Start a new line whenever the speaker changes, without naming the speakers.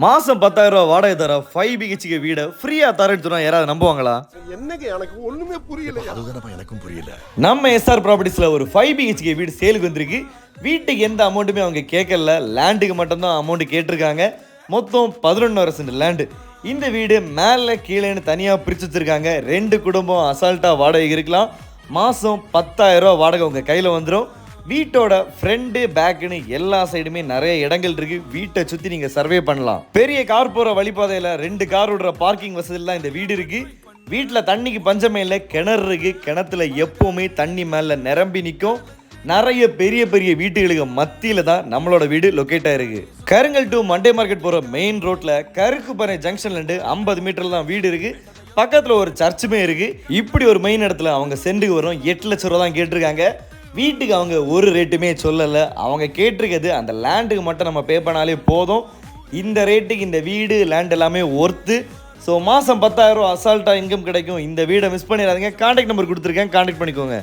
மாசம் 10,000 ரூபாய் வாடகை தர 5 பிஹெச்கே வீட ஃப்ரீயா தரேன்னு சொன்னா யாராவது நம்புவாங்களா?
என்னங்க எனக்கு ஒண்ணுமே புரியல.
அதுதானப்பா எனக்கும் புரியல.
நம்ம எஸ்ஆர் ப்ராப்பர்ட்டிஸ்ல ஒரு 5 பிஹெச்கே வீடு சேலுக்கு வந்திருக்கு. வீட்டுக்கு எந்த அமௌண்ட்டுமே அவங்க கேட்கல, லேண்டுக்கு மட்டும்தான் அமௌண்ட் கேட்டிருக்காங்க. மொத்தம் 11 சென்ட் லேண்டு. இந்த வீடு மேலே கீழேன்னு தனியாக பிரித்து வச்சிருக்காங்க. 2 குடும்பம் அசால்ட்டாக வாடகை இருக்கலாம். மாதம் 10,000 ரூபா வாடகை உங்கள் கையில் வந்துடும். வீட்டோட ஃப்ரண்ட் பேக்குன்னு எல்லா சைடுமே நிறைய இடங்கள் இருக்கு. வீட்டை சுற்றி நீங்கள் சர்வே பண்ணலாம். பெரிய கார் போகிற வழிபாதையில் 2 கார் விடுற பார்க்கிங் வசதியெல்லாம் இந்த வீடு இருக்கு. வீட்டில் தண்ணிக்கு பஞ்சமே இல்லை. கிணறு இருக்கு. கிணத்துல எப்பவுமே தண்ணி மேலே நிரம்பி நிற்கும். நிறைய பெரிய பெரிய வீட்டுகளுக்கு மத்தியில தான் நம்மளோட வீடு லொக்கேட் ஆயிருக்கு. கருங்கல் டு மண்டே மார்க்கெட் போற மெயின் ரோட்ல கருக்குப்பறை ஜங்ஷன்ல இருந்து 50 மீட்டர்ல தான் வீடு இருக்கு. பக்கத்துல ஒரு சர்ச்சுமே இருக்கு. இப்படி ஒரு மெயின் இடத்துல அவங்க சென்ட்டுக்கு வரும் 8 லட்சம் ரூபா தான் கேட்டிருக்காங்க. வீட்டுக்கு அவங்க ஒரு ரேட்டுமே சொல்லலை. அவங்க கேட்டிருக்கிறது அந்த லேண்டுக்கு மட்டும் நம்ம பே பண்ணாலே போதும். இந்த ரேட்டுக்கு இந்த வீடு லேண்ட் எல்லாமே ஒர்த்து. ஸோ மாதம் 10,000 ரூபா அசால்ட்டாக இன்கம் கிடைக்கும். இந்த வீடை மிஸ் பண்ணிடாதீங்க. கான்டாக்ட் நம்பர் கொடுத்துருக்கேன், கான்டாக்ட் பண்ணிக்கோங்க.